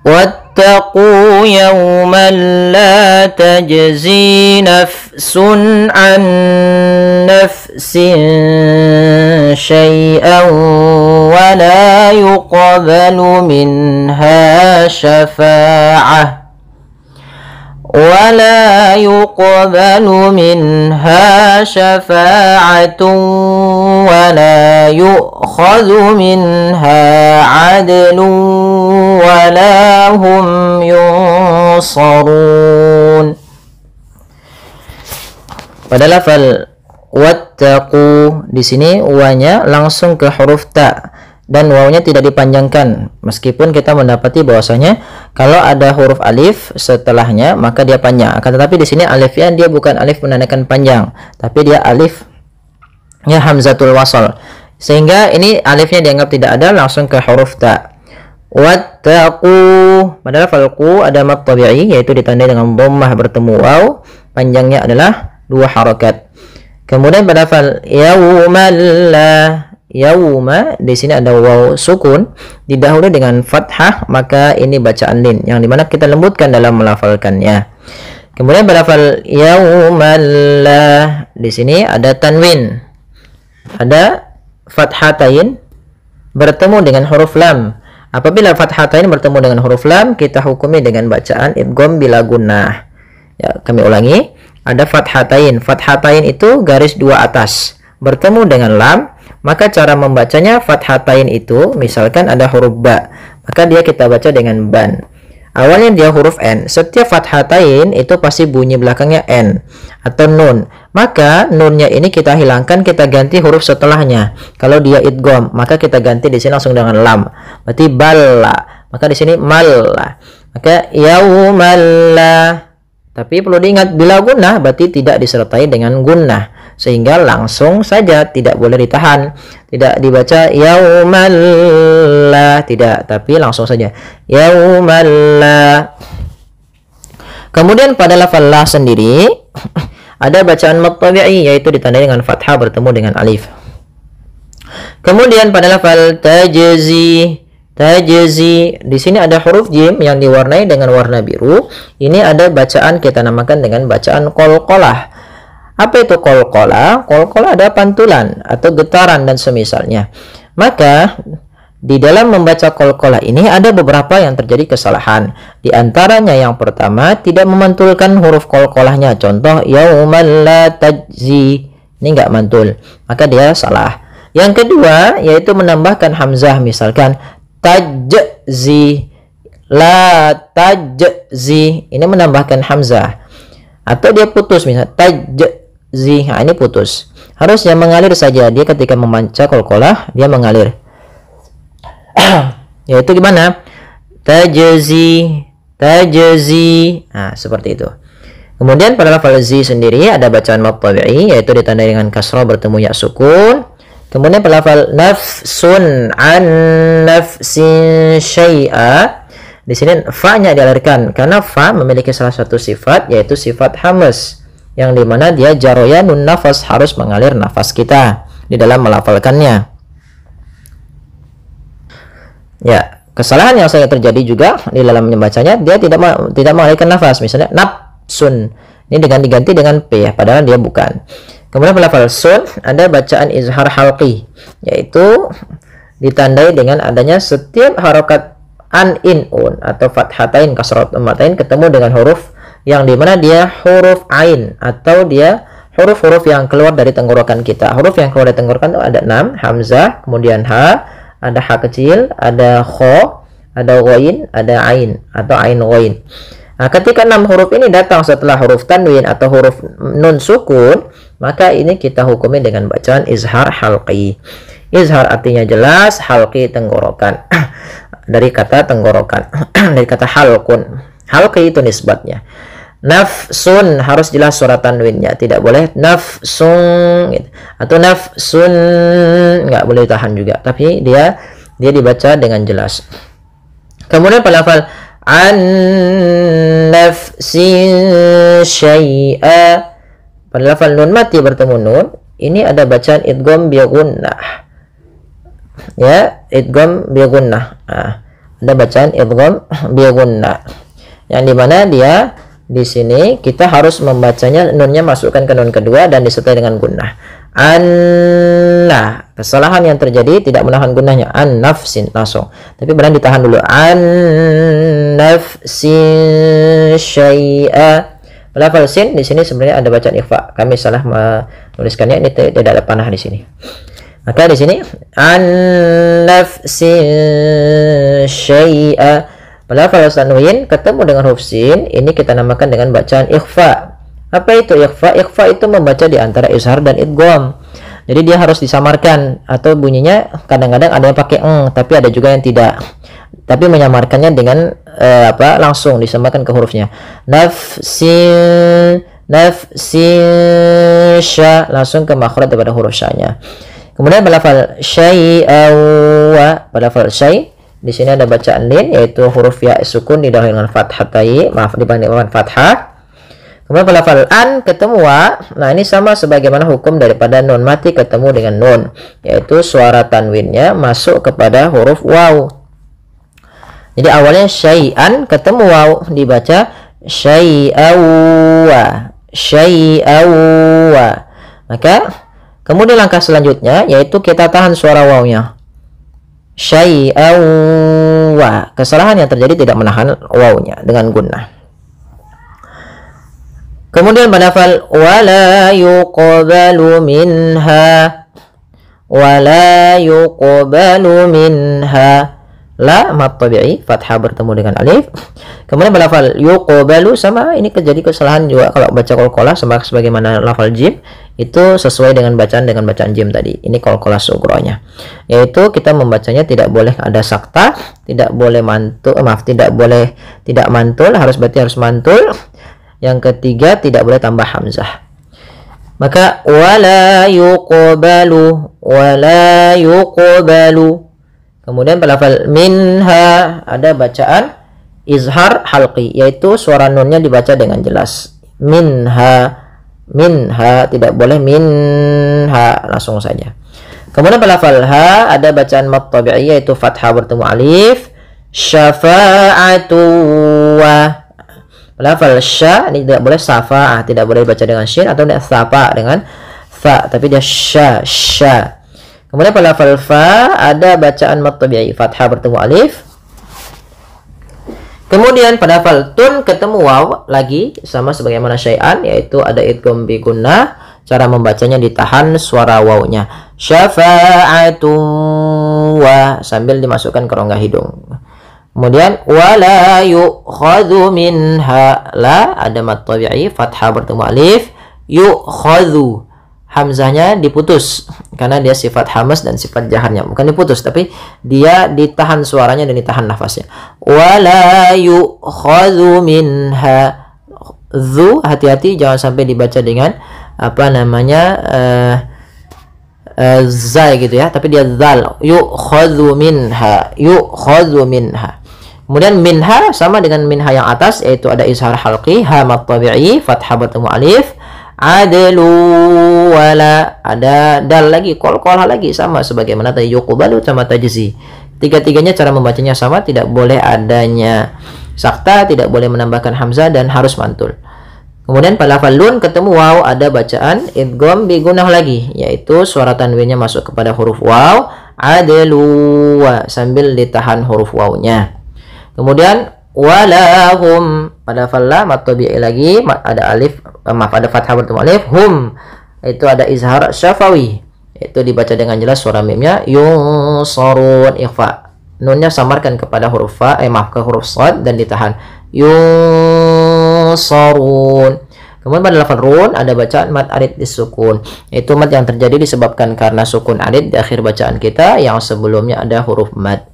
واتقوا يوما لا تجزي نفس عن نفس شيئا ولا يقبل منها شفاعة ولا يؤخذ منها عدل ولا هم ينصرون. Pada lafal wattaqu di sini wanya langsung ke huruf ta dan wawnya tidak dipanjangkan, meskipun kita mendapati bahwasanya kalau ada huruf alif setelahnya maka dia panjang. Akan tetapi di sini alifnya dia bukan alif menandakan panjang, tapi dia alifnya hamzatul wasal, sehingga ini alifnya dianggap tidak ada, langsung ke huruf ta. Wattaqu, padahal falqu ada mad tabi'i yaitu ditandai dengan dhammah bertemu waw, panjangnya adalah 2 harakat. Kemudian pada fal yauma di sini ada waw sukun didahului dengan fathah, maka ini bacaan lin yang dimana kita lembutkan dalam melafalkannya. Kemudian pada fal yaumallah di sini ada tanwin, ada fathatain bertemu dengan huruf lam. Apabila fathatain bertemu dengan huruf lam, kita hukumi dengan bacaan idgham bila gunnah. Ya, kami ulangi. Ada fathatain. Fathatain itu garis 2 atas bertemu dengan lam, maka cara membacanya fathatain itu misalkan ada huruf ba, maka dia kita baca dengan ban. Awalnya dia huruf n. Setiap fathatain itu pasti bunyi belakangnya n atau nun. Maka nunnya ini kita hilangkan, kita ganti huruf setelahnya. Kalau dia idgham, maka kita ganti di sini langsung dengan lam. Berarti balla. Maka di sini malla. Maka yaumalla. Tapi perlu diingat bila gunnah berarti tidak disertai dengan gunnah, sehingga langsung saja, tidak boleh ditahan, tidak dibaca yaumalla, tidak, tapi langsung saja yaumalla. Kemudian pada lafal la sendiri ada bacaan mad tabi'i yaitu ditandai dengan fathah bertemu dengan alif. Kemudian pada lafal tajzi di sini ada huruf jim yang diwarnai dengan warna biru. Ini ada bacaan kita namakan dengan bacaan qalqalah. Apa itu qalqalah? Qalqalah ada pantulan atau getaran dan semisalnya. Maka di dalam membaca qalqalah ini ada beberapa yang terjadi kesalahan. Di antaranya yang pertama, tidak memantulkan huruf qalqalahnya. Contoh yaumal la tajzi, ini enggak mantul, maka dia salah. Yang kedua yaitu menambahkan hamzah, misalkan tajzi, la tajzi, ini menambahkan hamzah, atau dia putus, misalnya tajzi, nah ini putus. Harusnya mengalir saja, dia ketika membaca qalqalah dia mengalir. Yaitu gimana? Tajzi, nah seperti itu. Kemudian pada lafal zi sendiri ada bacaan mad tabi'i yaitu ditandai dengan kasrah bertemu ya sukun. Kemudian pada lafal nafsun an nafsin syai'a, di sini fa-nya dialirkan karena fa memiliki salah satu sifat yaitu sifat hamas, yang dimana dia jaroyanun nafas, harus mengalir nafas kita di dalam melafalkannya. Ya, kesalahan yang saya terjadi juga di dalam membacanya, dia tidak mengalirkan nafas, misalnya nafsun, ini dengan diganti dengan p, padahal dia bukan. Kemudian pada lafal sun ada bacaan izhar halqi, yaitu ditandai dengan adanya setiap harokat an, in, un atau fathatain, kasrat, ummatain ketemu dengan huruf yang dimana dia huruf ain atau dia huruf-huruf yang keluar dari tenggorokan kita. Huruf yang keluar dari tenggorokan itu ada 6, hamzah, kemudian ha, ada ha kecil, ada kho, ada ghain, ada ain atau ain ghain. Nah, ketika 6 huruf ini datang setelah huruf tanwin atau huruf nun sukun, maka ini kita hukumi dengan bacaan izhar halqi. Izhar artinya jelas, halqi tenggorokan. Dari kata tenggorokan, dari kata halqun. Halqi itu nisbatnya. Nafsun harus jelas suara tanwinnya, tidak boleh nafsun gitu. Atau nafsun, nggak boleh tahan juga, tapi dia dibaca dengan jelas. Kemudian pada lafal an nafsin syai'a, pada lafal nun mati bertemu nun, ini ada bacaan idgham bi gunnah. Ya, idgham bi gunnah. Nah, ada bacaan idgham bi gunnah, yang dimana dia di sini kita harus membacanya nunnya masukkan ke nun kedua dan disertai dengan gunnah. Nah, kesalahan yang terjadi tidak menahan gunnahnya, an nafsin langsung, tapi benar ditahan dulu, an nafsin syai'a. Lafal sin di sini sebenarnya ada bacaan ikhfa, kami salah menuliskannya, ini tidak ada panah di sini. Maka di sini an nafsin syai'a, lafal tanwin ketemu dengan huruf sin, ini kita namakan dengan bacaan ikhfa. Apa itu ikhfa? Ikhfa itu membaca di antara izhar dan idgham. Jadi dia harus disamarkan, atau bunyinya kadang-kadang ada yang pakai tapi ada juga yang tidak. Tapi menyamarkannya dengan langsung disamarkan ke hurufnya. Nafsin, nafsin sya, langsung ke makhraj daripada huruf sya-nya. Kemudian pada lafal syai'a wa, pada lafal syai' di sini ada bacaan lin, yaitu huruf ya sukun didahului dengan fathatai, dibandingkan fathah. Kemudian pada lafal an ketemu wa, nah ini sama sebagaimana hukum daripada nun mati ketemu dengan nun, yaitu suara tanwinnya masuk kepada huruf waw. Jadi awalnya syai'an ketemu waw, dibaca syai'awa, syai'awa. Maka kemudian langkah selanjutnya yaitu kita tahan suara wawnya, syai'awa. Kesalahan yang terjadi tidak menahan wawnya dengan gunnah. Kemudian pada lafal wala yuqbalu minha, wala yuqbalu minha, la mat tabi'i fathah bertemu dengan alif. Kemudian pada lafal yuqbalu sama, ini terjadi kesalahan juga kalau baca qalqalah sama sebagaimana lafal jim, itu sesuai dengan bacaan jim tadi. Ini qalqalah sughronya, yaitu kita membacanya tidak boleh ada sakta, tidak boleh mantul, tidak mantul, berarti harus mantul. Yang ketiga tidak boleh tambah hamzah. Maka wala yuqbalu, wala yuqbalu. Kemudian pada lafal minha ada bacaan izhar halqi, yaitu suara nunnya dibaca dengan jelas. Minha, minha, tidak boleh minha, langsung saja. Kemudian pada lafal ha ada bacaan mat tabi'i, yaitu fathah bertemu alif. Syafa'atu wa, lafal sya ini tidak boleh safa'ah, tidak boleh baca dengan shin atau dengan sapa dengan fa, tapi dia sya, sya. Kemudian pada lafal fa ada bacaan mat tabi'i, fathah bertemu alif. Kemudian pada lafal tun ketemu waw lagi sama sebagaimana syai'an, yaitu ada idgham bi gunnah, cara membacanya ditahan suara wawnya, syafa'atu wa, sambil dimasukkan ke rongga hidung. Kemudian wala yu'khadhu minha, la ada mat tabi'i, fathah bertemu alif. Yu'khadhu, hamzahnya diputus karena dia sifat hamas dan sifat jaharnya, bukan diputus tapi dia ditahan suaranya dan ditahan nafasnya. Wala yu'khadhu minha, dzu hati-hati jangan sampai dibaca dengan zai gitu ya, tapi dia zal. Yu'khadhu minha, yu'khadhu minha. Kemudian minha sama dengan minha yang atas, yaitu ada izhar halqi, ha mat tabi'i, fathah bertemu alif. Adlu wala, ada dal lagi, qalqalah lagi, sama sebagaimana tadi yuqbalu sama tajzi. Tiga-tiganya cara membacanya sama, tidak boleh adanya sakta, tidak boleh menambahkan hamzah, dan harus mantul. Kemudian pada lafal lun ketemu waw ada bacaan idgham bi gunnah lagi, yaitu suara tanwinnya masuk kepada huruf waw. Adlu wa, sambil ditahan huruf wawnya. Kemudian walahum pada lafal lam mat tabi'i lagi ada alif, ada fathah bertemu alif. Hum itu ada izhar syafawi, itu dibaca dengan jelas suara mimnya. Yunsarun ikhfa, nunnya samarkan kepada huruf fa, ke huruf shad dan ditahan. Yunsarun. Kemudian pada lafal run ada bacaan mat arid disukun, yaitu mat yang terjadi disebabkan karena sukun arid di akhir bacaan kita yang sebelumnya ada huruf mad.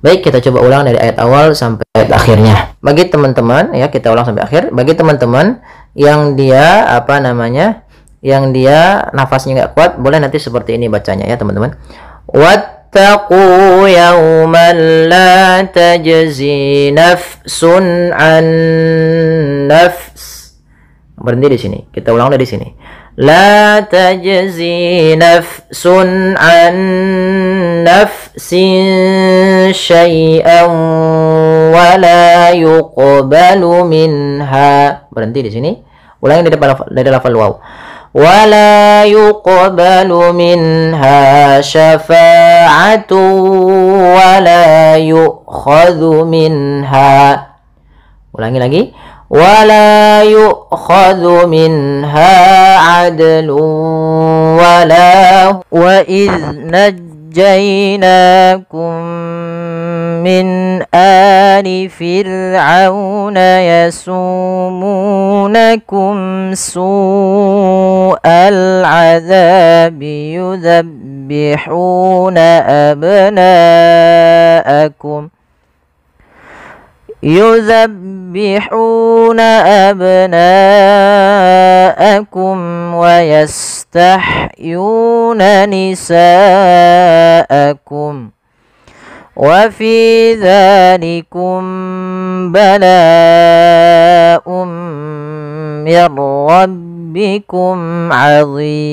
Baik, kita coba ulang dari ayat awal sampai ayat akhirnya. Bagi teman-teman ya, kita ulang sampai akhir. Bagi teman-teman yang dia yang dia nafasnya nggak kuat, boleh nanti seperti ini bacanya ya teman-teman. Wattaqu yawman la tajzi nafsun an nafs. Berhenti di sini. Kita ulang dari sini. La tajzi nafsun an nafs nafsin syai'an wa la yuqbalu minha. Berhenti di sini. Ulangi dari lafal waw. Wa la yuqbalu minha syafa'atu wa la yu'khadhu minha. Ulangi lagi. ولا يؤخذ منها عدل وإذ نجيناكم من آل فرعون يسومونكم سوء العذاب يذبحون أبناءكم ويستحيون نساءكم وفي ذلكم بلاء من ربكم عظيم.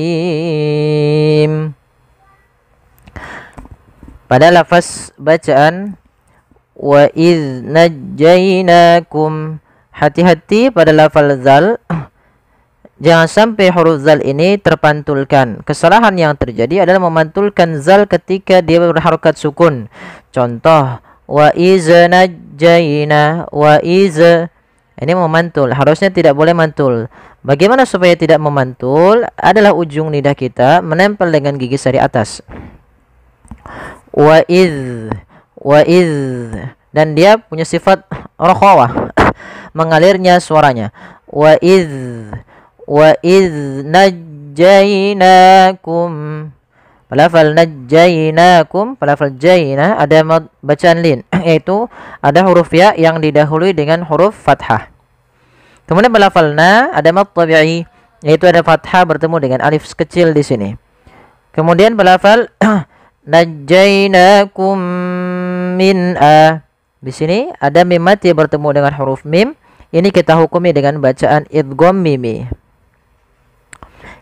Pada lafaz bacaan wa idz najjainakum, hati-hati pada lafal zal, jangan sampai huruf zal ini terpantulkan. Kesalahan yang terjadi adalah memantulkan zal ketika dia berharokat sukun. Contoh wa iz najjaina, wa iz, ini memantul, harusnya tidak boleh mantul. Bagaimana supaya tidak memantul? Adalah ujung lidah kita menempel dengan gigi sari atas. Wa iz, dan dia punya sifat rakhawah, mengalirnya suaranya. Wa iz najjainakum, lafal najjainakum, lafal jaina ada bacaan lin, yaitu ada huruf ya yang didahului dengan huruf fathah. Kemudian lafal na ada mad tabi'i, yaitu ada fathah bertemu dengan alif kecil di sini. Kemudian lafal najjainakum min a, di sini ada mim mati bertemu dengan huruf mim. Ini kita hukumi dengan bacaan idgham mimi.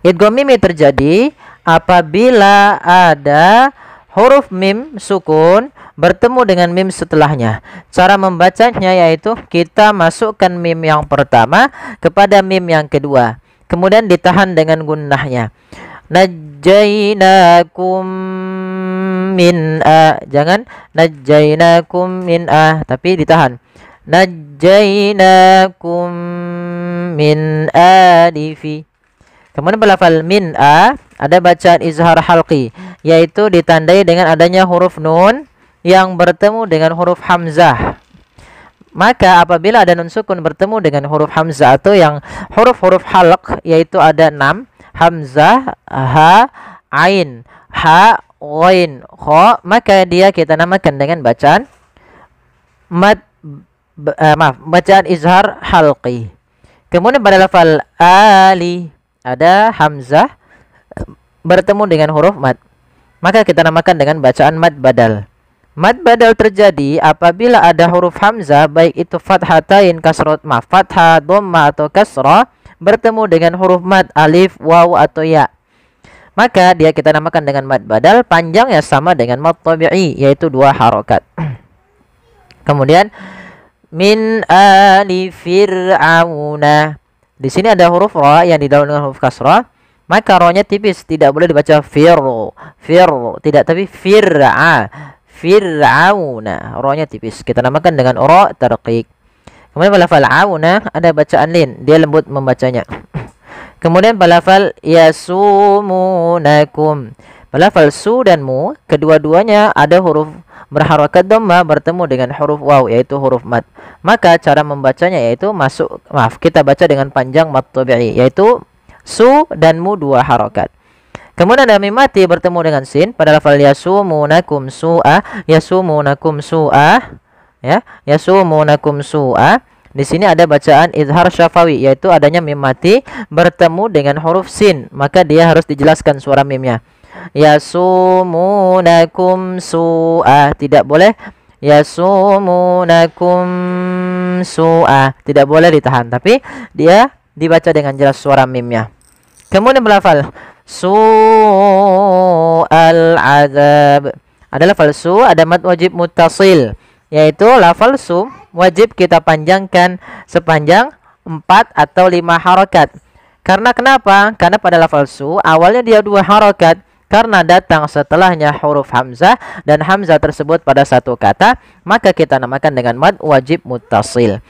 Idgham mimi terjadi apabila ada huruf mim sukun bertemu dengan mim setelahnya. Cara membacanya yaitu kita masukkan mim yang pertama kepada mim yang kedua, kemudian ditahan dengan gunnahnya. Najjainakum min a, jangan najjainakum min a, tapi ditahan. Najjainakum min alifi. Kemudian lafal min a ada bacaan izhar halqi, yaitu ditandai dengan adanya huruf nun yang bertemu dengan huruf hamzah. Maka apabila ada nun sukun bertemu dengan huruf hamzah atau yang huruf-huruf halq, yaitu ada 6, hamzah, ha, ain, ha, ghain, kha, maka dia kita namakan dengan bacaan bacaan izhar halqi. Kemudian pada lafal ali ada hamzah bertemu dengan huruf mad, maka kita namakan dengan bacaan mad badal. Mad badal terjadi apabila ada huruf hamzah, baik itu fathatain, kasrah, fathah, dhamma atau kasrah, bertemu dengan huruf mad, alif, waw atau ya. Maka dia kita namakan dengan mad badal, panjangnya sama dengan mad tabi'i, yaitu 2 harokat. Kemudian min ali fir'auna, di sini ada huruf ra yang didahului dengan huruf kasrah, maka ra-nya tipis, tidak boleh dibaca tidak, tapi fir'auna, ra-nya tipis, kita namakan dengan ra tarqiq. Kemudian lafal auna ada bacaan lin, dia lembut membacanya. Kemudian lafal yasumunakum, lafal su dan mu, kedua-duanya ada huruf berharakat dhamma bertemu dengan huruf waw, yaitu huruf mad. Maka cara membacanya yaitu kita baca dengan panjang mad tabi'i, yaitu su dan mu 2 harakat. Kemudian ada mim mati bertemu dengan sin pada lafal yasumunakum su'a, yasumunakum su'a, ya, yasumunakum su'a. Di sini ada bacaan izhar syafawi, yaitu adanya mim mati bertemu dengan huruf sin, maka dia harus dijelaskan suara mimnya. Yasumunakum su'a, tidak boleh yasumunakum su'a, tidak boleh ditahan, tapi dia dibaca dengan jelas suara mimnya. Kemudian melafal su'al azab, Ada lafal su, ada mad wajib muttasil, yaitu lafal su wajib kita panjangkan sepanjang 4 atau 5 harokat. Karena kenapa? Karena pada lafal su awalnya dia 2 harokat, karena datang setelahnya huruf hamzah dan hamzah tersebut pada satu kata, maka kita namakan dengan mad wajib muttasil.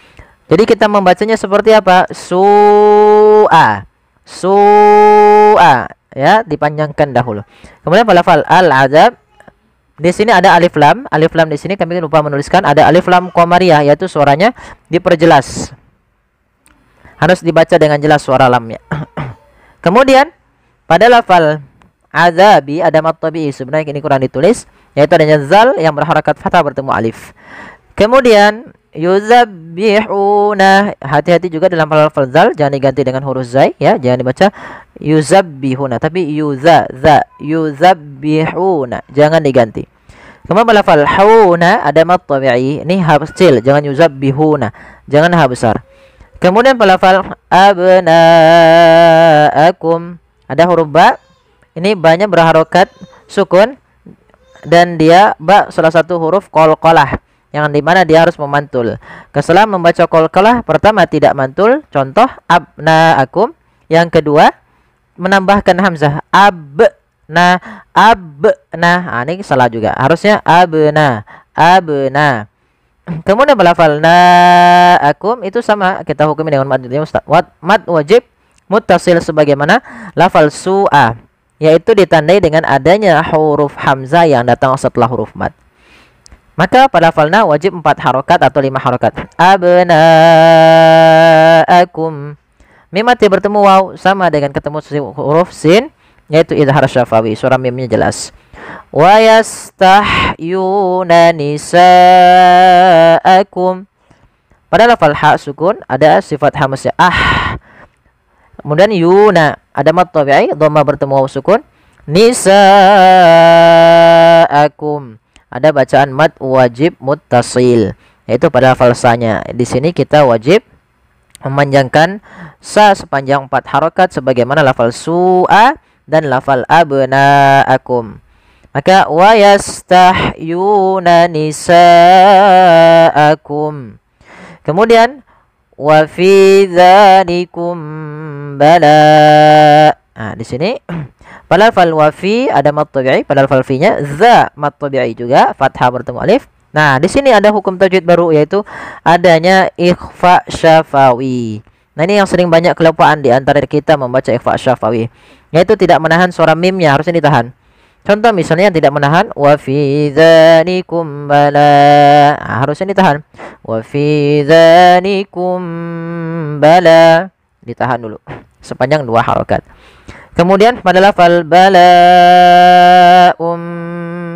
Jadi kita membacanya seperti apa? Su'a. Su'a, ya, dipanjangkan dahulu. Kemudian pada lafal al-azab, di sini ada alif lam. Alif lam di sini kami lupa menuliskan, ada alif lam qamariyah, yaitu suaranya diperjelas. Harus dibaca dengan jelas suara lamnya. Kemudian pada lafal azabi ada mad tabi'i, sebenarnya ini kurang ditulis, yaitu adanya zal yang berharakat fathah bertemu alif. Kemudian yuzabbihuna, hati-hati juga dalam lafal zal, jangan diganti dengan huruf zai, ya, jangan dibaca yuzabbihuna, tapi yuzabbihuna, jangan diganti. Kemudian lafal hauna ada mad tabi'i, ini ha kecil, jangan yuzabbihuna, jangan ha besar. Kemudian lafal abnaakum ada huruf ba, ini banyak berharokat sukun dan dia ba salah satu huruf qalqalah, yang dimana dia harus memantul. Kesalahan membaca qalqalah, pertama tidak mantul, contoh abnaakum. Yang kedua menambahkan hamzah abna. Nah, ini salah juga, harusnya abna. Kemudian lafal naakum itu sama, kita hukumi dengan mad wajib muttasil sebagaimana lafal su'a, yaitu ditandai dengan adanya huruf hamzah yang datang setelah huruf mad. Maka pada lafalna wajib 4 harokat atau 5 harokat. Abnaakum. Mim mati bertemu waw sama dengan ketemu huruf sin, yaitu idhar syafawi, suara mimnya jelas. Wa yastahyuna nisaakum. Pada lafal ha sukun ada sifat hamasnya Kemudian yuna ada mad tabi'i, dhamma bertemu waw sukun. Nisaakum ada bacaan mad wajib muttasil, yaitu pada lafal sa-nya. Di sini kita wajib memanjangkan sa sepanjang 4 harokat sebagaimana lafal su'a dan lafal abnaakum. Maka wa yastahyuna nisaakum. Kemudian wa fi dzalikum bala. Nah, di sini pada lafal wafi ada mad tabi'i, pada lafal fi-nya za mad tabi'i juga, fathah bertemu alif. Nah, di sini ada hukum tajwid baru, yaitu adanya ikhfa syafawi. Nah, ini yang sering banyak kelupaan di antara kita membaca ikhfa syafawi, yaitu tidak menahan suara mimnya, harusnya ditahan. Contoh misalnya yang tidak menahan wa fi dzalikum bala. Nah, harusnya ditahan. Wa fi dzalikum bala. Ditahan dulu sepanjang 2 harokat. Kemudian pada lafal bala'um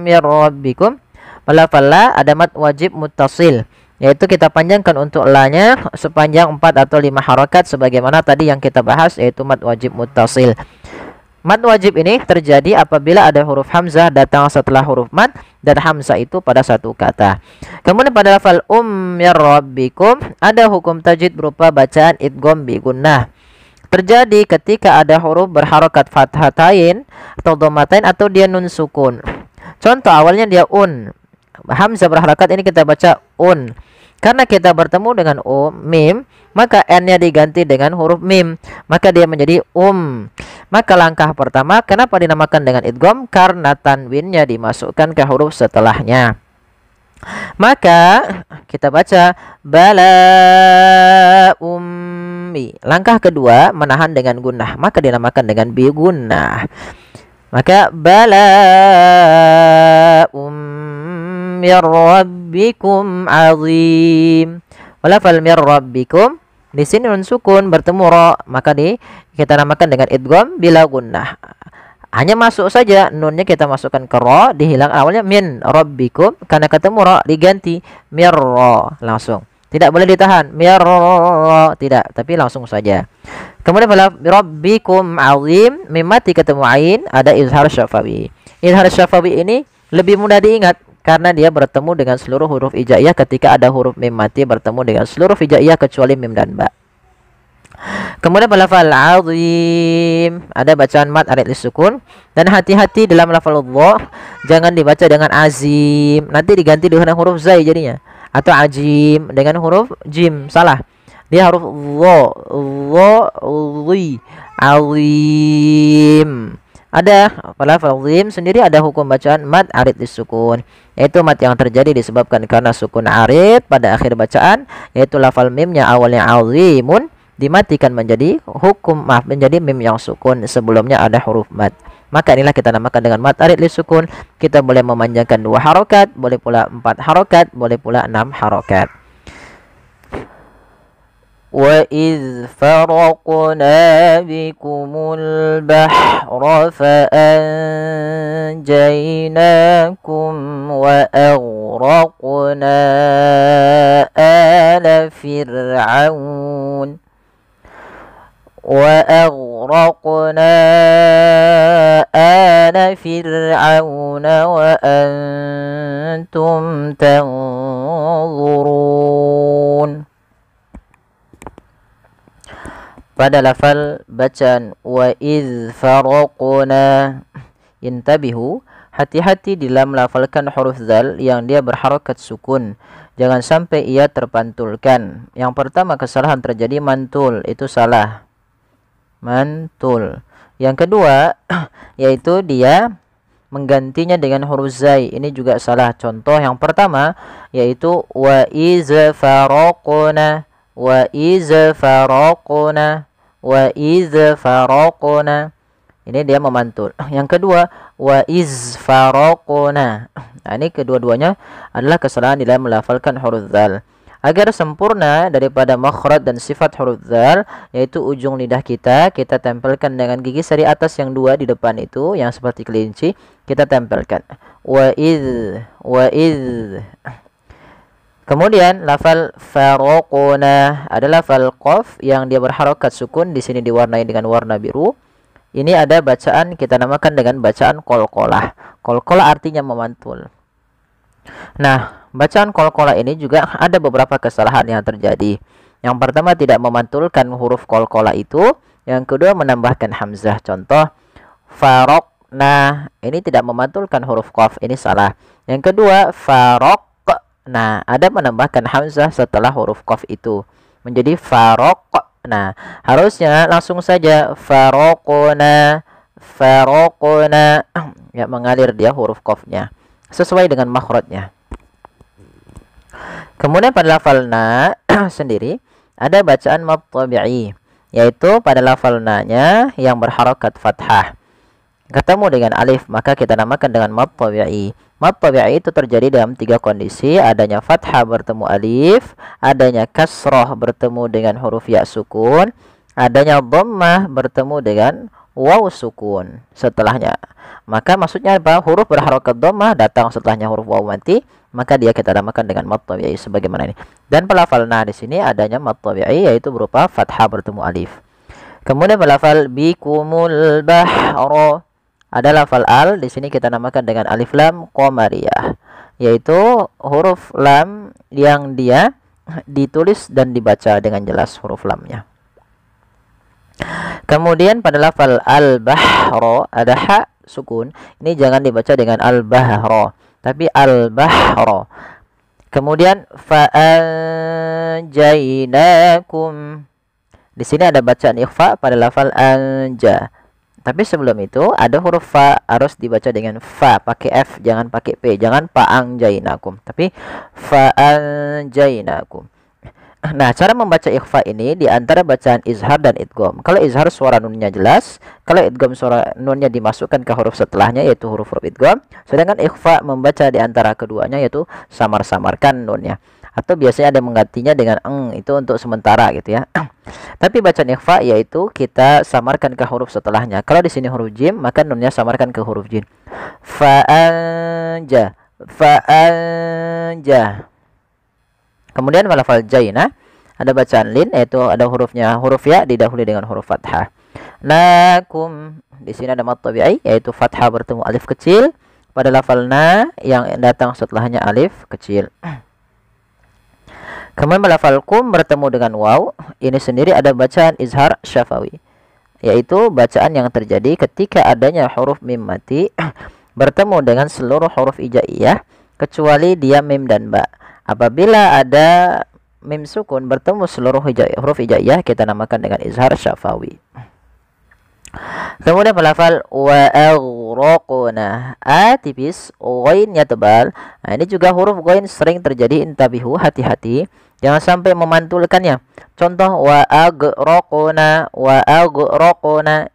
mir rabbikum, pada lafal la ada mad wajib muttasil, yaitu kita panjangkan untuk la-nya sepanjang 4 atau 5 harokat sebagaimana tadi yang kita bahas, yaitu mad wajib muttasil. Mad wajib ini terjadi apabila ada huruf hamzah datang setelah huruf mad dan hamzah itu pada satu kata. Kemudian pada lafal mir rabbikum ada hukum tajwid berupa bacaan idgham bi gunnah. Terjadi ketika ada huruf berharokat fathatain atau dhammatain atau dia nun sukun. Contoh awalnya dia hamzah berharakat, ini kita baca un. Karena kita bertemu dengan mim, maka n-nya diganti dengan huruf mim, maka dia menjadi Maka langkah pertama, kenapa dinamakan dengan idgham? Karena tanwinnya dimasukkan ke huruf setelahnya. Maka kita baca bala ummi. Langkah kedua menahan dengan gunnah, maka dinamakan dengan bi gunnah. Maka bala ummi rabbikum azim. Walafal mir rabbikum, di sini nun sukun bertemu ra, maka kita namakan dengan idgham bila gunnah. Hanya masuk saja nunnya kita masukkan ke ra, dihilang awalnya min rabbikum, karena ketemu ra diganti mir ra langsung. Tidak boleh ditahan mir ra, tidak, tapi langsung saja. Kemudian pada rabbikum azim, mim mati ketemu ain, ada izhar syafawi. Izhar syafawi ini lebih mudah diingat karena dia bertemu dengan seluruh huruf hijaiyah ketika ada huruf mim mati bertemu dengan seluruh hijaiyah kecuali mim dan ba. Kemudian pada lafal azim ada bacaan mat arid lisukun, dan hati-hati dalam lafal dha jangan dibaca dengan azim, nanti diganti dengan huruf zai jadinya, atau ajim dengan huruf jim, salah. Dia huruf dha li azim. Ada pada lafal azim sendiri ada hukum bacaan mat arid lisukun, yaitu mat yang terjadi disebabkan karena sukun arid pada akhir bacaan, yaitu lafal mimnya awalnya azimun dimatikan menjadi menjadi mim yang sukun, sebelumnya ada huruf mat. Maka inilah kita namakan dengan mat arid lisukun. Kita boleh memanjangkan 2 harokat, boleh pula 4 harokat, boleh pula 6 harokat. Wa idz faraqna bikumul bahra fa anjaynakum wa aghraqna ala fir'aun وأغرقنا آل فرعون وأنتم تنظرون. Pada lafal bacaan wa idz faraqna, intabihu, hati-hati dalam melafalkan huruf zal yang dia berharakat sukun. Jangan sampai ia terpantulkan. Yang pertama kesalahan terjadi mantul, itu salah. Mantul. Yang kedua yaitu dia menggantinya dengan huruf zai, ini juga salah. Contoh yang pertama yaitu wa iz faraqna, wa iz faraqna, wa iz faraqna, ini dia memantul. Yang kedua wa iz faraqna, nah, ini kedua-duanya adalah kesalahan dalam melafalkan huruf zal. Agar sempurna daripada makhraj dan sifat huruf zal, yaitu ujung lidah kita tempelkan dengan gigi sari atas yang 2 di depan itu, yang seperti kelinci, kita tempelkan. Wa idz, wa idz. Kemudian lafal faraqna adalah lafal qaf yang dia berharakat sukun, di sini diwarnai dengan warna biru. Ini ada bacaan kita namakan dengan bacaan qalqalah. Qalqalah artinya memantul. Nah, bacaan qalqalah ini juga ada beberapa kesalahan yang terjadi. Yang pertama tidak memantulkan huruf qalqalah itu, yang kedua menambahkan hamzah. Contoh faraqna, ini tidak memantulkan huruf qaf, ini salah. Yang kedua faraqna, ada menambahkan hamzah setelah huruf qaf itu menjadi faraqna. Harusnya langsung saja faraqna, faraqna, ya, mengalir dia huruf qafnya sesuai dengan makhrajnya. Kemudian pada lafal na sendiri ada bacaan mad tabi'i, yaitu pada lafal na-nya yang berharakat fathah ketemu dengan alif, maka kita namakan dengan mad tabi'i. Mad tabi'i itu terjadi dalam 3 kondisi: adanya fathah bertemu alif, adanya kasrah bertemu dengan huruf ya sukun, adanya dhammah bertemu dengan waw sukun setelahnya. Maka maksudnya apa? Huruf berharakat dhammah datang setelahnya huruf waw mati, maka dia kita namakan dengan mad tabi'i sebagaimana ini. Dan pelafal na di sini adanya mad tabi'i, yaitu berupa fathah bertemu alif. Kemudian pelafal bikumul bahra ada lafal al, di sini kita namakan dengan alif lam qamariyah, yaitu huruf lam yang dia ditulis dan dibaca dengan jelas huruf lamnya. Kemudian pada lafal al-bahra ada ha sukun, ini jangan dibaca dengan al-bahra tapi al-bahra. Kemudian fa'anjainakum, di sini ada bacaan ikhfa pada lafal anja, tapi sebelum itu ada huruf fa, harus dibaca dengan fa pakai f, jangan pakai p, jangan fa'anjainakum tapi fa'anjainakum. Nah, cara membaca ikhfa ini di antara bacaan izhar dan idgham. Kalau izhar suara nunnya jelas, kalau idgham suara nunnya dimasukkan ke huruf setelahnya, yaitu huruf-huruf idgham. Sedangkan ikhfa membaca di antara keduanya, yaitu samar-samarkan nunnya. Atau biasanya ada menggantinya dengan eng, itu untuk sementara gitu ya. Tapi bacaan ikhfa yaitu kita samarkan ke huruf setelahnya. Kalau di sini huruf jim, maka nunnya samarkan ke huruf jim. Fa'anja, fa'anja. Kemudian lafal jaina ada bacaan lin, yaitu ada hurufnya huruf ya didahului dengan huruf fathah. Nakum, di sini ada mad tabi'i, yaitu fathah bertemu alif kecil pada lafal na yang datang setelahnya alif kecil. Kemudian lafal kum bertemu dengan waw, ini sendiri ada bacaan izhar syafawi, yaitu bacaan yang terjadi ketika adanya huruf mim mati bertemu dengan seluruh huruf hijaiyah kecuali dia mim dan ba. Apabila ada mim sukun bertemu seluruh huruf hijaiyah, kita namakan dengan izhar syafawi. Kemudian pelafal wa aghraqna, a tipis, ghainnya tebal. Nah, ini juga huruf ghain sering terjadi, intabihu, hati-hati jangan sampai memantulkannya. Contoh wa aghraqna,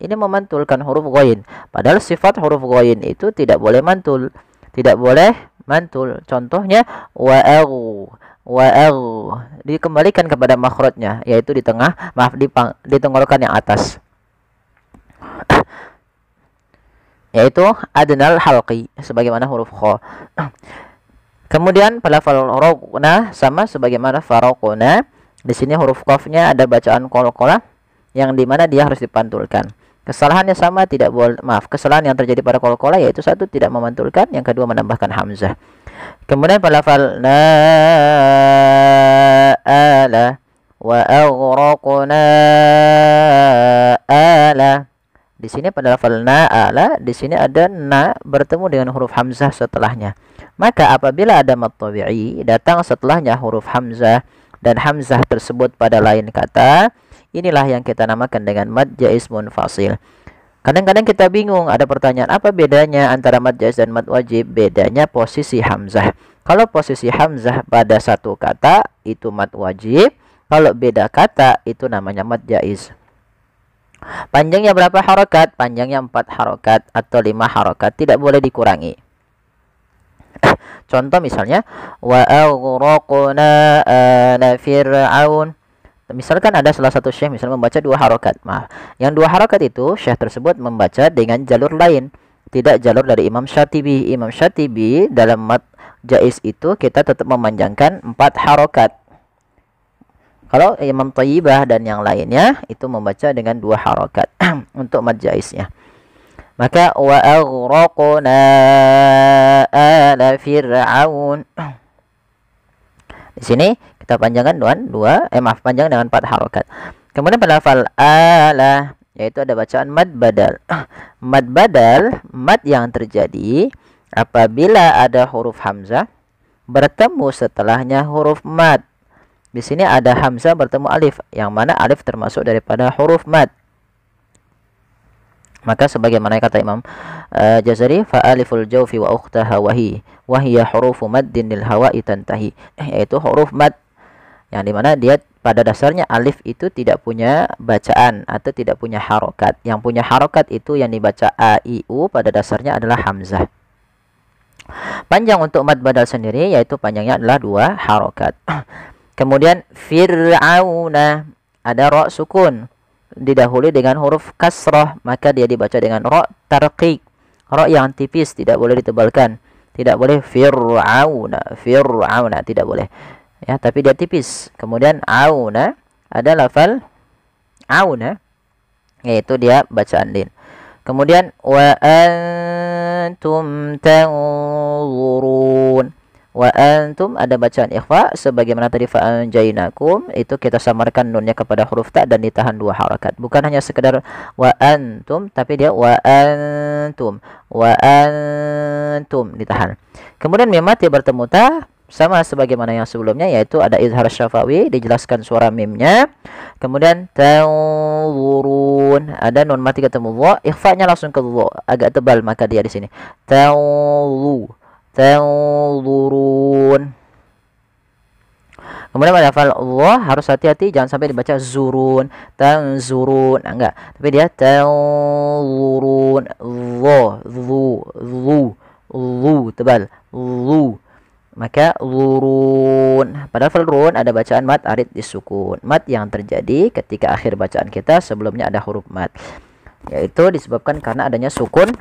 ini memantulkan huruf ghain. Padahal sifat huruf ghain itu tidak boleh mantul. Tidak boleh mantul. Contohnya wa dikembalikan kepada makhrajnya, yaitu di tengah, di tenggorokan yang atas. Yaitu adnal halqi sebagaimana huruf kha. Kemudian pelafal raqna sama sebagaimana faraqna. Di sini huruf qafnya ada bacaan qalqalah yang dimana dia harus dipantulkan. Kesalahannya sama, kesalahan yang terjadi pada qalqalah yaitu satu, tidak memantulkan, yang kedua menambahkan hamzah. Kemudian pelafal na ala wa aghraqna ala. Di sini pada lafal na'ala, di sini ada na bertemu dengan huruf hamzah setelahnya. Maka apabila ada mad tabi'i datang setelahnya huruf hamzah dan hamzah tersebut pada lain kata, inilah yang kita namakan dengan mad jaiz munfasil. Kadang-kadang kita bingung, ada pertanyaan, apa bedanya antara mad jaiz dan mad wajib? Bedanya posisi hamzah. Kalau posisi hamzah pada satu kata itu mad wajib, kalau beda kata itu namanya mad jaiz. Panjangnya berapa harokat? Panjangnya 4 harokat atau 5 harokat, tidak boleh dikurangi. Contoh misalnya wa aghraqna ala fir'aun. Misalkan ada salah satu syekh misalnya membaca 2 harokat. Yang 2 harokat itu syekh tersebut membaca dengan jalur lain, tidak jalur dari Imam Syatibi. Imam Syatibi dalam mad jaiz itu kita tetap memanjangkan 4 harokat. Kalau Imam Thayyibah dan yang lainnya itu membaca dengan 2 harokat untuk mad jaiznya. Maka wa aghraqna ala fir'aun. Di sini kita panjangkan panjang dengan 4 harokat. Kemudian pada lafal ala yaitu ada bacaan mad badal. Mad badal, mad yang terjadi apabila ada huruf hamzah bertemu setelahnya huruf mad. Di sini ada hamzah bertemu alif, yang mana alif termasuk daripada huruf mad. Maka sebagaimana kata Imam Jazari, fa aliful jawfi wa ukhtaha wa hiya hurufu maddin lil hawa'i tantahi, yaitu huruf mad yang dimana dia pada dasarnya alif itu tidak punya bacaan atau tidak punya harokat. Yang punya harokat itu yang dibaca a i u pada dasarnya adalah hamzah. Panjang untuk mad badal sendiri yaitu panjangnya adalah 2 harokat. Kemudian fir'auna ada ra sukun didahului dengan huruf kasrah, maka dia dibaca dengan ra tarqiq, ra yang tipis, tidak boleh ditebalkan. Tidak boleh fir'auna, tidak boleh. Ya, tapi dia tipis. Kemudian auna ada lafal auna yaitu dia bacaan din. Kemudian wa antum tanzurun. Wa antum ada bacaan ikhfa sebagaimana tadi fa anjainakum, itu kita samarkan nunnya kepada huruf ta dan ditahan 2 harakat. Bukan hanya sekedar wa antum, tapi dia wa antum ditahan. Kemudian mim mati bertemu ta sama sebagaimana yang sebelumnya, yaitu ada izhar syafawi, dijelaskan suara mimnya. Kemudian tanzurun ada nun mati ketemu dha, ikhfa-nya langsung ke dha, agak tebal, maka dia di sini tanzurun. Kemudian pada lafal Allah harus hati-hati, jangan sampai dibaca zurun, tanzurun, enggak, tapi dia tanzurun, zu tebal, zu, maka zurun. Pada lafal run ada bacaan mad arid disukun, mad yang terjadi ketika akhir bacaan kita sebelumnya ada huruf mad, yaitu disebabkan karena adanya sukun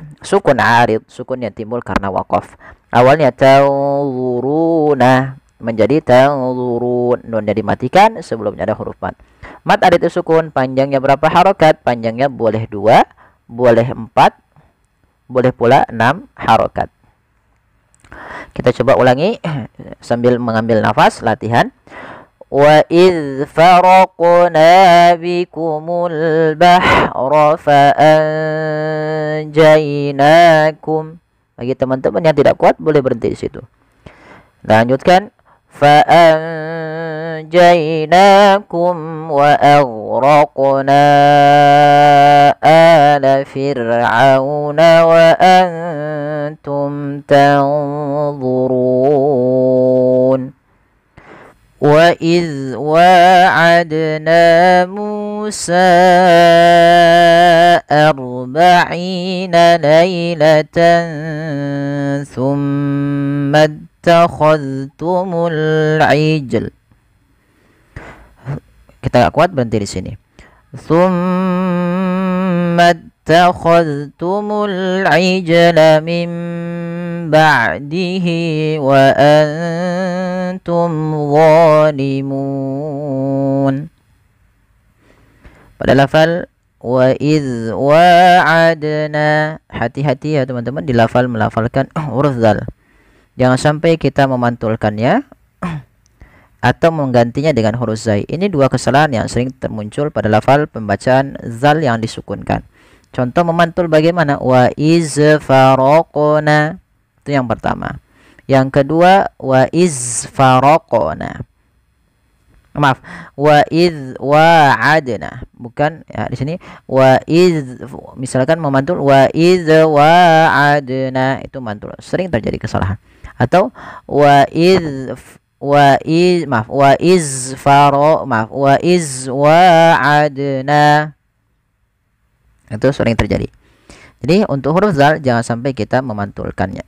arid, sukun yang timbul karena waqaf. Awalnya tanzuruna menjadi tanzurun, nunnya dimatikan sebelumnya ada huruf mad. Mad arid sukun, panjangnya berapa harokat? Panjangnya boleh 2, boleh 4, boleh pula 6 harokat. Kita coba ulangi sambil mengambil nafas, latihan. وإذ فرقنا بكم البحر فأنجيناكم. Bagi teman-teman yang tidak kuat boleh berhenti di situ. Lanjutkan. فأنجيناكم وأغرقنا آل فرعون وأنتم تنظرون. وإذ واعدنا موسى 40 ليلة ثم اتخذتمul ijl. Kita gak kuat, berhenti di sini. Thumma اتخذتمul ijla min ba'dihi wa antum zalimun. Pada lafal wa idz wa'adna, hati-hati ya teman-teman di lafal melafalkan huruf zal. Jangan sampai kita memantulkannya atau menggantinya dengan huruf zai. Ini dua kesalahan yang sering termuncul pada lafal pembacaan zal yang disukunkan. Contoh memantul bagaimana? Wa iz faraqna. Itu yang pertama. Yang kedua wa iz faraqna. Maaf, wa iz wa'adna. Bukan ya di sini wa iz, misalkan memantul wa iz wa'adna, itu mantul. Sering terjadi kesalahan. Atau wa iz wa'adna, itu sering terjadi. Jadi untuk huruf zal jangan sampai kita memantulkannya.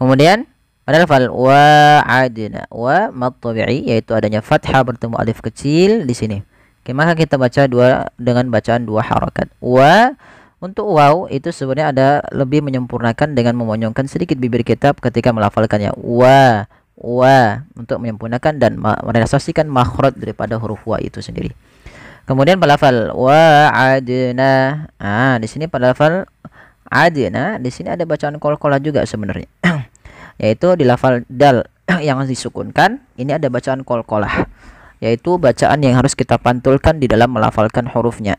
Kemudian pada lafal wa'adna, wa mad tabi'i, yaitu adanya fathah bertemu alif kecil di sini. Oke, maka kita baca dengan bacaan dua harakat. Wa, untuk waw itu sebenarnya ada lebih menyempurnakan dengan memonyongkan sedikit bibir kita ketika melafalkannya. Wa untuk menyempurnakan dan merealisasikan makhraj daripada huruf wa itu sendiri. Kemudian pada lafal wa'adna, di sini pada lafal adna, di sini ada bacaan qalqalah juga sebenarnya. Yaitu di lafal dal yang disukunkan, ini ada bacaan qalqalah, yaitu bacaan yang harus kita pantulkan di dalam melafalkan hurufnya.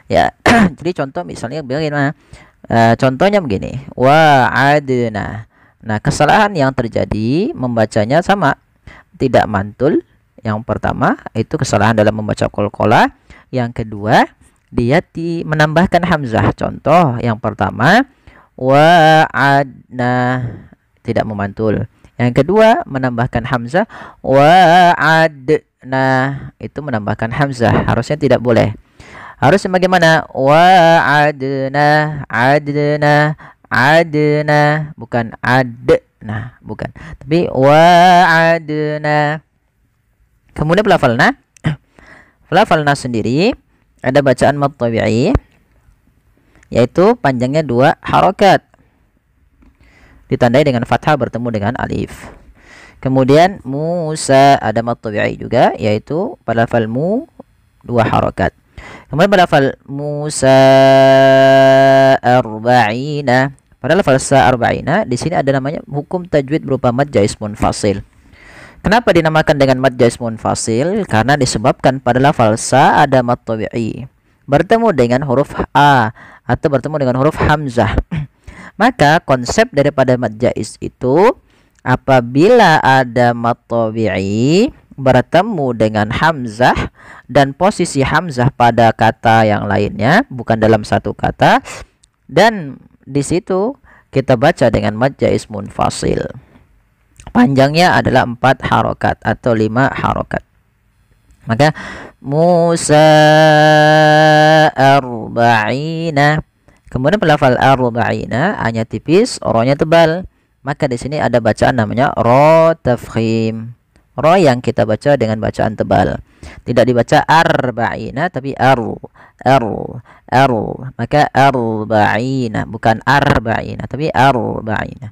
Ya, jadi contoh misalnya bagaimana? Contohnya begini, wa'adna. Nah, kesalahan yang terjadi membacanya sama, tidak mantul. Yang pertama itu kesalahan dalam membaca qalqalah. Yang kedua, dia menambahkan hamzah. Contoh yang pertama, wa'adna, tidak memantul. Yang kedua, menambahkan hamzah, wa'adna, itu menambahkan hamzah. Harusnya tidak boleh. Harusnya bagaimana? Wa'adna, adna, bukan adna, bukan. Tapi wa'adna. Kemudian pelafalna. Pelafalna sendiri ada bacaan mad tabi'i, yaitu panjangnya dua harakat, ditandai dengan fathah bertemu dengan alif. Kemudian Musa ada mad tabi'i juga, yaitu pada lafal mu dua harakat. Kemudian pada lafal Musa arba'ina, pada lafal sa arba'ina di sini ada namanya hukum tajwid berupa mad jaiz munfasil. Kenapa dinamakan dengan mad jaiz munfasil? Karena disebabkan pada lafal sa ada mad tabi'i bertemu dengan huruf a atau bertemu dengan huruf hamzah. Maka konsep daripada mad jaiz itu, apabila ada mad tabi'i bertemu dengan hamzah dan posisi hamzah pada kata yang lainnya, bukan dalam satu kata, dan di situ kita baca dengan mad jaiz munfasil. Panjangnya adalah 4 harokat atau 5 harokat. Maka Musa arba'ina. Kemudian pelafal arba'ina hanya tipis, rohnya tebal. Maka di sini ada bacaan namanya ro tafkhim. Ro yang kita baca dengan bacaan tebal. Tidak dibaca arba'ina tapi aru. Maka arba'ina, bukan arba'ina tapi arba'ina.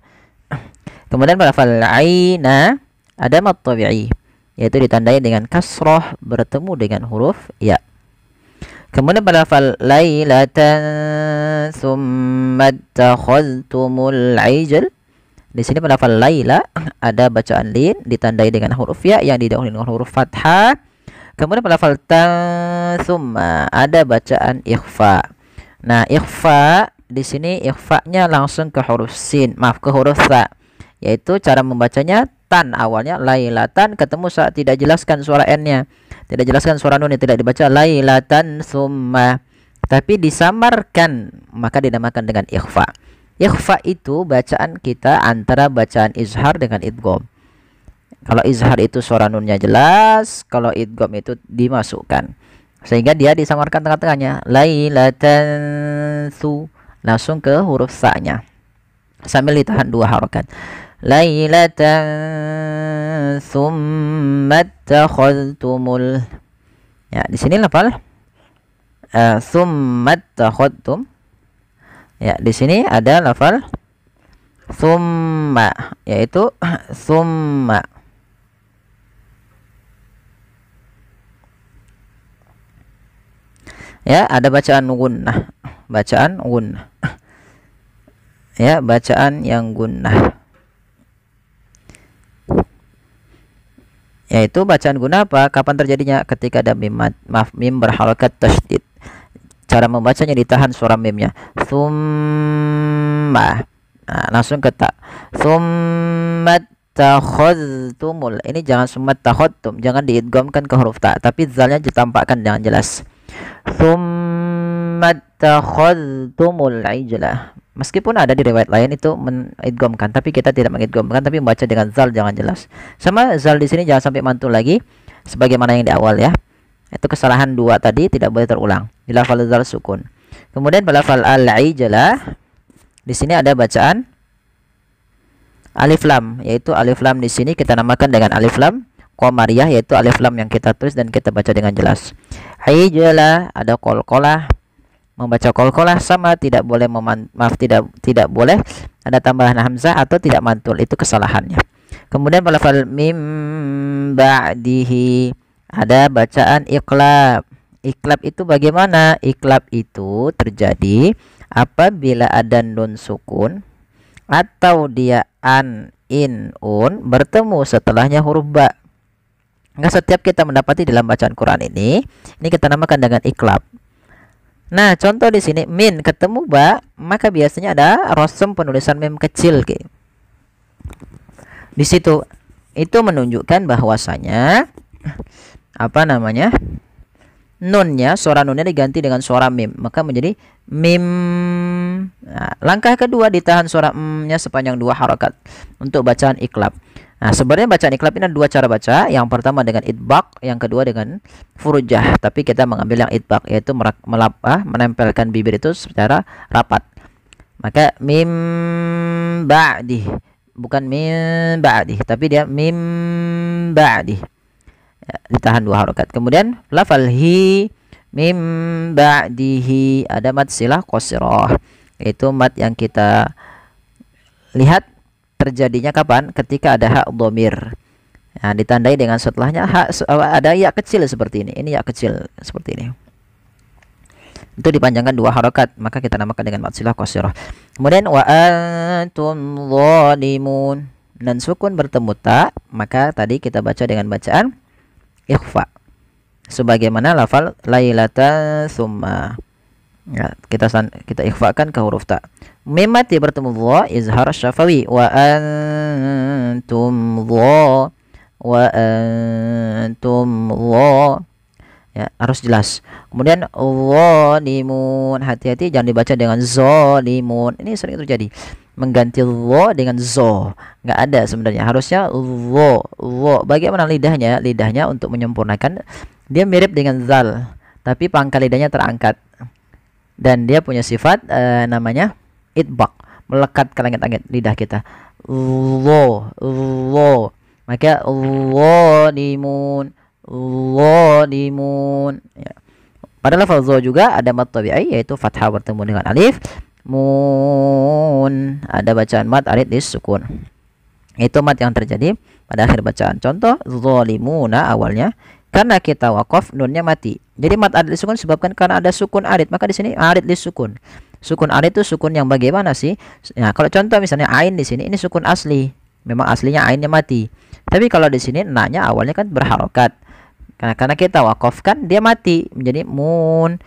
Kemudian pada lafal aina ada mad tabi'i, yaitu ditandai dengan kasrah bertemu dengan huruf ya. Kemudian pada lafal lailatan tsumma takhadtumul ijl Di sini pada lafal laila ada bacaan lin ditandai dengan huruf ya yang didahului dengan huruf fathah. Kemudian pada lafal ta summa ada bacaan ikhfa. Nah, ikhfa di sini ikhfa-nya langsung ke huruf sin, maaf ke huruf sa. Yaitu cara membacanya tan awalnya lailatan, ketemu saat tidak jelaskan suara n-nya. Tidak jelaskan suara nun, tidak dibaca lailatan summa. Tapi disamarkan, maka dinamakan dengan ikhfa. Ikhfa itu bacaan kita antara bacaan izhar dengan idgham. Kalau izhar itu suara nunnya jelas, kalau idgham itu dimasukkan. Sehingga dia disamarkan tengah-tengahnya. Lailatan su, langsung ke huruf sa-nya. Sambil ditahan 2 harokat. Lailatan summa takhadtumul. Ya, di sini lafal summa takhadtum. Ya, di sini ada lafal summa, yaitu summa. Ya, ada bacaan gunnah, bacaan gunnah. Ya, bacaan yang gunnah. Yaitu bacaan gunnah apa? Kapan terjadinya? Ketika ada mim, mim berharakat tasydid. Cara membacanya ditahan suara mimnya. Summa. Nah, langsung ke ta. Summa takhadtumul. Ini jangan summa takhadtum, jangan diidghamkan ke huruf ta, tapi zalnya ditampakkan dengan jelas. Summa takhadtumul ijlah. Meskipun ada di riwayat lain itu mengidghamkan, tapi kita tidak mengidghamkan, tapi membaca dengan zal jangan jelas. Sama zal di sini jangan sampai mantul lagi sebagaimana yang di awal ya. Itu kesalahan 2 tadi tidak boleh terulang. Di lafal zal sukun. Kemudian pada lafal al-ijlah di sini ada bacaan alif lam, yaitu alif lam di sini kita namakan dengan alif lam qamariyah, yaitu alif lam yang kita tulis dan kita baca dengan jelas. Ijlah ada qalqalah. Membaca qalqalah sama tidak boleh tidak boleh ada tambahan hamzah atau tidak mantul, itu kesalahannya. Kemudian pada lafal mim ba'dihi ada bacaan iqlab. Iqlab itu bagaimana? Iqlab itu terjadi apabila ada nun sukun atau dia an, in, un bertemu setelahnya huruf ba. Maka setiap kita mendapati dalam bacaan Quran ini kita namakan dengan iqlab. Nah, contoh di sini min ketemu ba, maka biasanya ada rosem penulisan mim kecil gitu. Di situ itu menunjukkan bahwasanya apa namanya, nunnya, suara nunnya diganti dengan suara mim, maka menjadi mim. Nah, langkah kedua ditahan suara m-nya sepanjang 2 harakat untuk bacaan iqlab. Nah, sebenarnya bacaan iqlab ini ada 2 cara baca. Yang pertama dengan idbaq, yang kedua dengan furujah. Tapi kita mengambil yang idbaq, yaitu menempelkan bibir itu secara rapat. Maka mim ba'di, bukan mim ba'di, tapi dia mim ba'di. Ya, ditahan 2 harokat. Kemudian lafal hi mim ba'dihi ada mad silah qasirah, yaitu mad yang kita lihat terjadinya kapan? Ketika ada hak dhamir. Nah, ditandai dengan setelahnya ada ya kecil seperti ini. Ini ya kecil seperti ini. Itu dipanjangkan 2 harokat, maka kita namakan dengan mad silah qasirah. Kemudian wa antum zalimun, dan sukun bertemu ta, maka tadi kita baca dengan bacaan ikhfa sebagaimana lafal lailata summa. Ya, kita ikhfakan ke huruf ta. Mim mati bertemu dha, izhar syafawi wa antum dha. Ya, harus jelas. Kemudian zalimun, hati-hati jangan dibaca dengan zalimun. Ini sering terjadi. Mengganti dha dengan zo. Nggak ada sebenarnya. Harusnya dha. Bagaimana lidahnya? Lidahnya untuk menyempurnakan, dia mirip dengan zal, tapi pangkal lidahnya terangkat. Dan dia punya sifat namanya idbaq, melekat ke langit-langit lidah kita. Dha. Maka zalimun. Ya. Pada lafaz dha juga ada mad tabi'i, yaitu fathah bertemu dengan alif. Mun ada bacaan mad arid disukun. Itu mad yang terjadi pada akhir bacaan. Contoh zalimuna awalnya karena kita waqaf nunnya mati. Jadi mad arid disukun disebabkan karena ada sukun arid, maka di sini arid disukun. Sukun arid itu sukun yang bagaimana sih? Nah, kalau contoh misalnya ain di sini, ini sukun asli. Memang aslinya ainnya mati. Tapi kalau di sini na-nya awalnya kan berharokat. Karena kita wakafkan dia mati menjadi mun.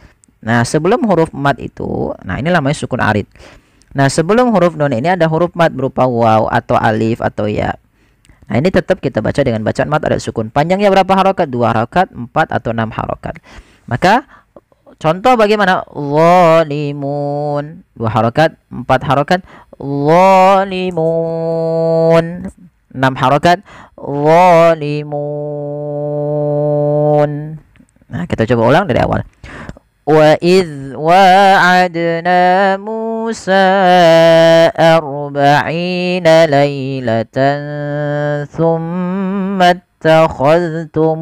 Nah, sebelum huruf mat itu, nah ini namanya sukun arid. Nah, sebelum huruf nun ini ada huruf mat berupa waw atau alif atau ya. Nah, ini tetap kita baca dengan bacaan mat ada sukun. Panjangnya berapa harokat? 2 harokat, 4 atau 6 harokat. Maka contoh bagaimana? Zalimun 2 harokat, 4 harokat. Zalimun 6 harokat. Zalimun. Nah, kita coba ulang dari awal. وَإِذْ وَاعَدْنَا مُوسَى 40 لَيْلَةً ثُمَّ اتَّخَذْتُمُ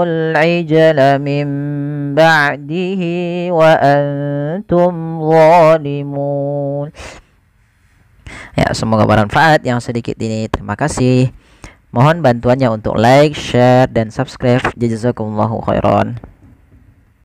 الْعِجْلَ مِنْ بَعْدِهِ وَأَنْتُمْ ظَالِمُونَ. Ya, semoga bermanfaat yang sedikit ini. Terima kasih. Mohon bantuannya untuk like, share, dan subscribe. Jazakumullahu khairan.